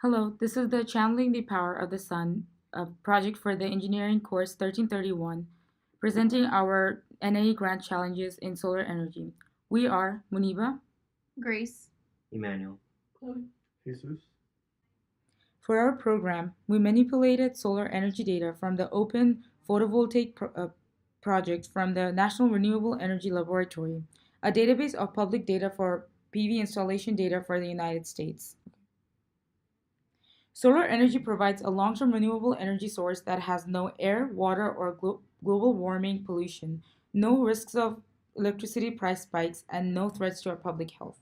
Hello, this is the Channeling the Power of the Sun project for the engineering course 1331, presenting our NAE grant challenges in solar energy. We are Muniba. Grace. Emmanuel. Jesus. For our program, we manipulated solar energy data from the Open Photovoltaic Project from the National Renewable Energy Laboratory, a database of public data for PV installation data for the United States. Solar energy provides a long-term renewable energy source that has no air, water, or global warming pollution, no risks of electricity price spikes, and no threats to our public health.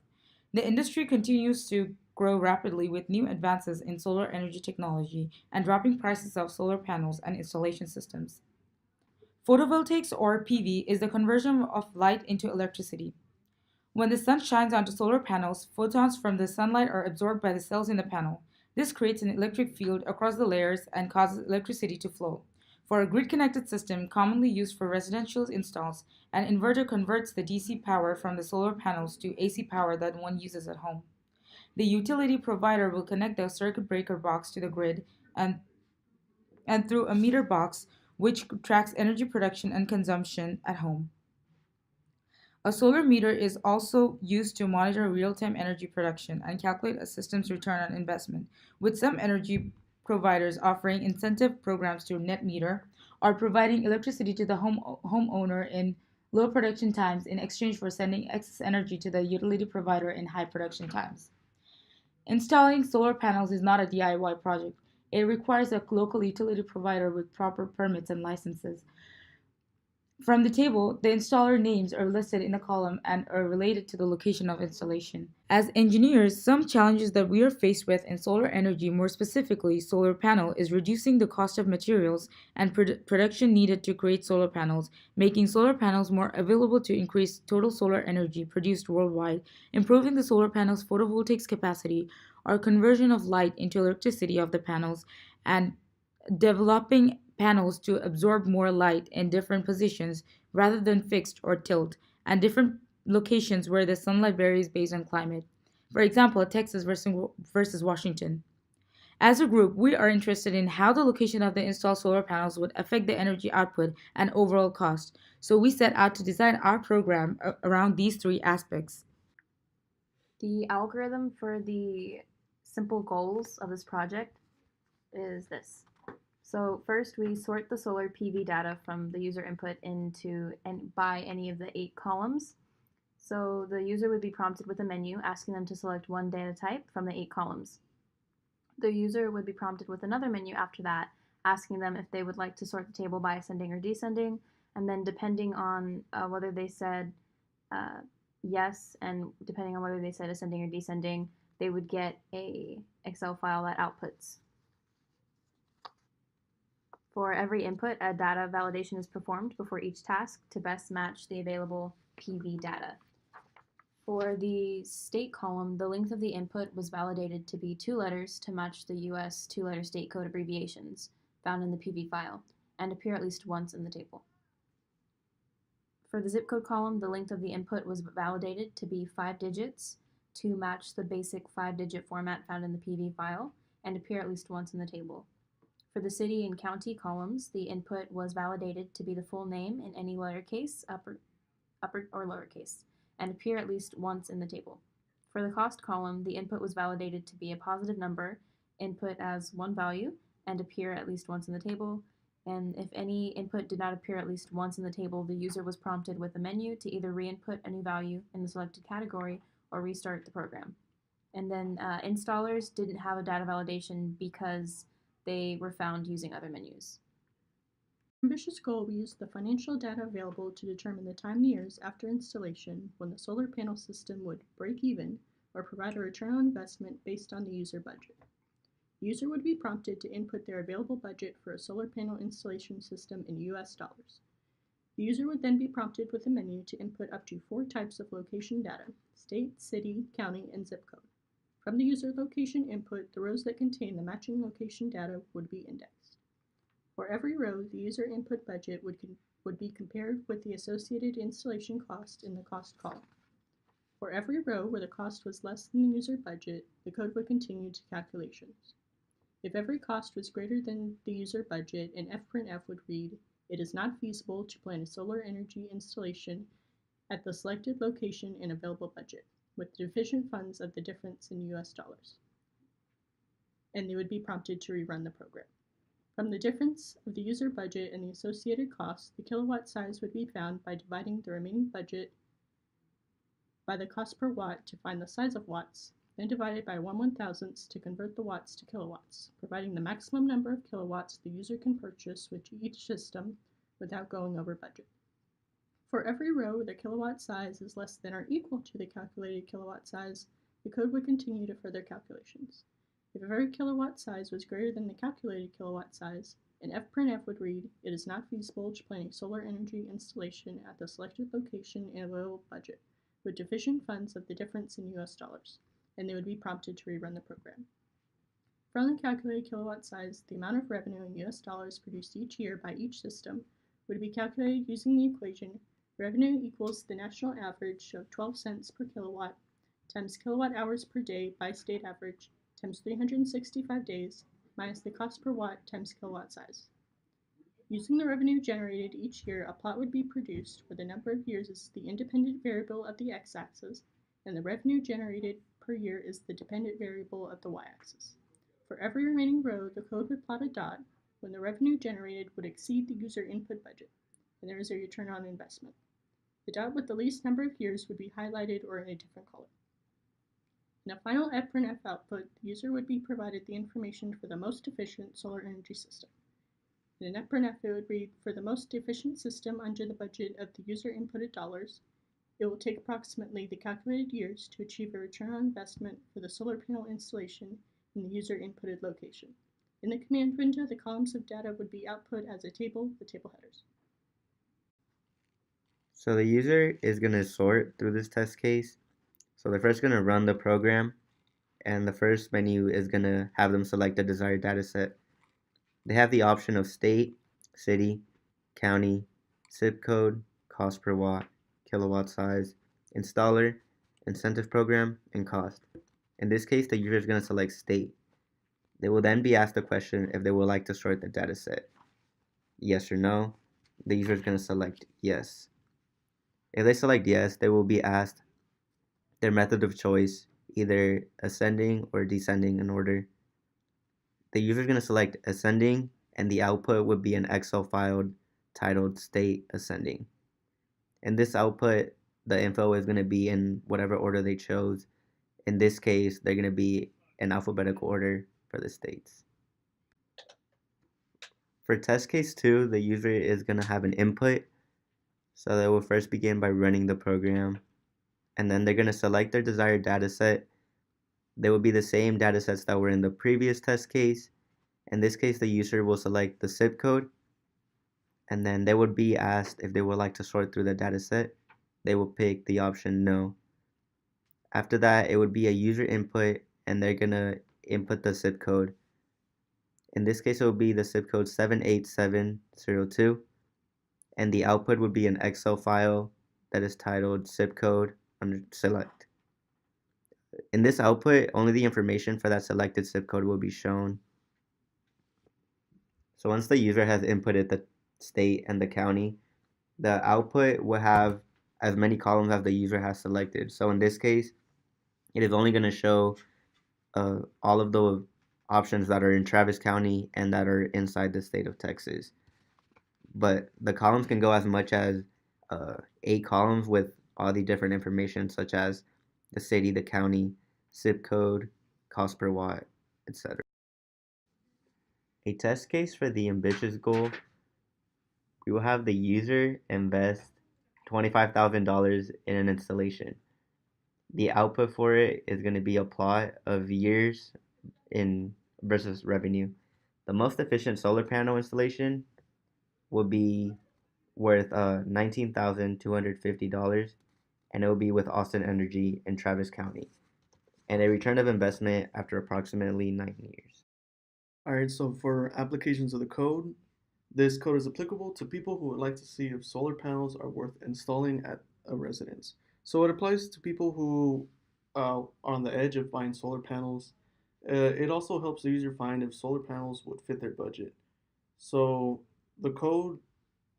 The industry continues to grow rapidly with new advances in solar energy technology and dropping prices of solar panels and installation systems. Photovoltaics, or PV, is the conversion of light into electricity. When the sun shines onto solar panels, photons from the sunlight are absorbed by the cells in the panel. This creates an electric field across the layers and causes electricity to flow. For a grid-connected system commonly used for residential installs, an inverter converts the DC power from the solar panels to AC power that one uses at home. The utility provider will connect the circuit breaker box to the grid and through a meter box which tracks energy production and consumption at home. A solar meter is also used to monitor real-time energy production and calculate a system's return on investment, with some energy providers offering incentive programs to net meter or providing electricity to the homeowner in low production times in exchange for sending excess energy to the utility provider in high production times. Installing solar panels is not a DIY project. It requires a local utility provider with proper permits and licenses. From the table, the installer names are listed in a column and are related to the location of installation. As engineers, some challenges that we are faced with in solar energy, more specifically solar panel, is reducing the cost of materials and production needed to create solar panels, making solar panels more available to increase total solar energy produced worldwide, improving the solar panel's photovoltaics capacity or conversion of light into electricity of the panels, and developing panels to absorb more light in different positions rather than fixed or tilt, and different locations where the sunlight varies based on climate. For example, Texas versus Washington. As a group, we are interested in how the location of the installed solar panels would affect the energy output and overall cost, so we set out to design our program around these three aspects. The algorithm for the simple goals of this project is this. So first we sort the solar PV data from the user input into and by any of the 8 columns. So the user would be prompted with a menu asking them to select one data type from the 8 columns. The user would be prompted with another menu after that, asking them if they would like to sort the table by ascending or descending, and then depending on whether they said yes, and depending on whether they said ascending or descending, they would get a Excel file that outputs. For every input, a data validation is performed before each task to best match the available PV data. For the state column, the length of the input was validated to be 2 letters to match the US 2-letter state code abbreviations found in the PV file and appear at least once in the table. For the zip code column, the length of the input was validated to be 5 digits to match the basic 5-digit format found in the PV file and appear at least once in the table. For the city and county columns, the input was validated to be the full name in any lowercase, upper or lowercase, and appear at least once in the table. For the cost column, the input was validated to be a positive number, input as one value, and appear at least once in the table. And if any input did not appear at least once in the table, the user was prompted with a menu to either re-input a new value in the selected category or restart the program. And then installers didn't have a data validation because they were found using other menus. Ambitious goal, we used the financial data available to determine the time in years after installation when the solar panel system would break even or provide a return on investment based on the user budget. The user would be prompted to input their available budget for a solar panel installation system in US dollars. The user would then be prompted with a menu to input up to 4 types of location data: state, city, county, and zip code. From the user location input, the rows that contain the matching location data would be indexed. For every row, the user input budget would be compared with the associated installation cost in the cost column. For every row where the cost was less than the user budget, the code would continue to calculations. If every cost was greater than the user budget, an fprintf would read, "It is not feasible to plan a solar energy installation at the selected location and available budget, with deficient funds of the difference in US dollars." And they would be prompted to rerun the program. From the difference of the user budget and the associated costs, the kilowatt size would be found by dividing the remaining budget by the cost per watt to find the size of watts, then divided by 1/1000th to convert the watts to kilowatts, providing the maximum number of kilowatts the user can purchase with each system without going over budget. For every row where the kilowatt size is less than or equal to the calculated kilowatt size, the code would continue to further calculations. If every kilowatt size was greater than the calculated kilowatt size, an fprintf would read, "It is not feasible to plan a solar energy installation at the selected location and available budget, with deficient funds of the difference in US dollars," and they would be prompted to rerun the program. From the calculated kilowatt size, the amount of revenue in US dollars produced each year by each system would be calculated using the equation revenue equals the national average of 12 cents per kilowatt times kilowatt hours per day by state average times 365 days minus the cost per watt times kilowatt size. Using the revenue generated each year, a plot would be produced where the number of years is the independent variable of the x-axis, and the revenue generated per year is the dependent variable of the y-axis. For every remaining row, the code would plot a dot when the revenue generated would exceed the user input budget, and there is a return on investment. The dot with the least number of years would be highlighted or in a different color. In a final fprintf output, the user would be provided the information for the most efficient solar energy system. In an fprintf, it would read, "For the most efficient system under the budget of the user inputted dollars, it will take approximately the calculated years to achieve a return on investment for the solar panel installation in the user inputted location." In the command window, the columns of data would be output as a table with table headers. So the user is going to sort through this test case. So they're first going to run the program, and the first menu is going to have them select the desired data set. They have the option of state, city, county, zip code, cost per watt, kilowatt size, installer, incentive program, and cost. In this case, the user is going to select state. They will then be asked the question if they would like to sort the data set. Yes or no. The user is going to select yes. If they select yes, they will be asked their method of choice, either ascending or descending in order. The user is going to select ascending, and the output would be an Excel file titled state ascending. In this output, the info is going to be in whatever order they chose. In this case, they're going to be in alphabetical order for the states. For test case 2, the user is going to have an input. So they will first begin by running the program, and then they're going to select their desired data set. They will be the same data sets that were in the previous test case. In this case, the user will select the zip code, and then they would be asked if they would like to sort through the data set. They will pick the option no. After that, it would be a user input, and they're going to input the zip code. In this case, it will be the zip code 78702, and the output would be an Excel file that is titled zip code under select. In this output, only the information for that selected zip code will be shown. So once the user has inputted the state and the county, the output will have as many columns as the user has selected. So in this case, it is only going to show all of the options that are in Travis County and that are inside the state of Texas. But the columns can go as much as 8 columns with all the different information, such as the city, the county, zip code, cost per watt, etc. A test case for the ambitious goal, we will have the user invest $25,000 in an installation. The output for it is going to be a plot of years in versus revenue. The most efficient solar panel installation will be worth $19,250, and it will be with Austin Energy in Travis County, and a return of investment after approximately 9 years. Alright, so for applications of the code, this code is applicable to people who would like to see if solar panels are worth installing at a residence. So it applies to people who are on the edge of buying solar panels. It also helps the user find if solar panels would fit their budget. So the code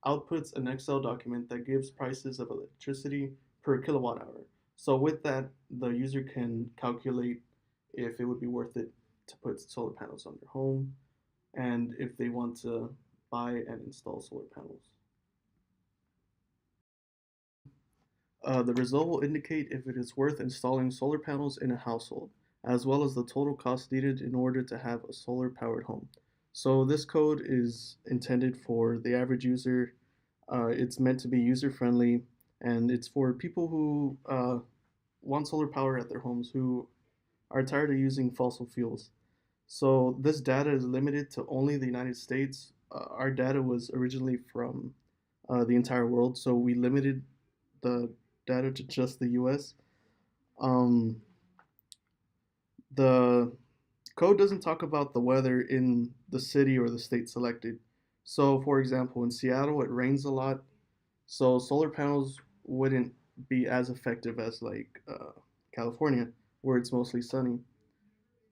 outputs an Excel document that gives prices of electricity per kilowatt hour. So with that, the user can calculate if it would be worth it to put solar panels on their home and if they want to buy and install solar panels. The result will indicate if it is worth installing solar panels in a household, as well as the total cost needed in order to have a solar powered home. So this code is intended for the average user. It's meant to be user friendly, and it's for people who want solar power at their homes who are tired of using fossil fuels. So this data is limited to only the United States. Our data was originally from the entire world, so we limited the data to just the US. Um, the code doesn't talk about the weather in the city or the state selected. So, for example, in Seattle, it rains a lot, so solar panels wouldn't be as effective as like California, where it's mostly sunny.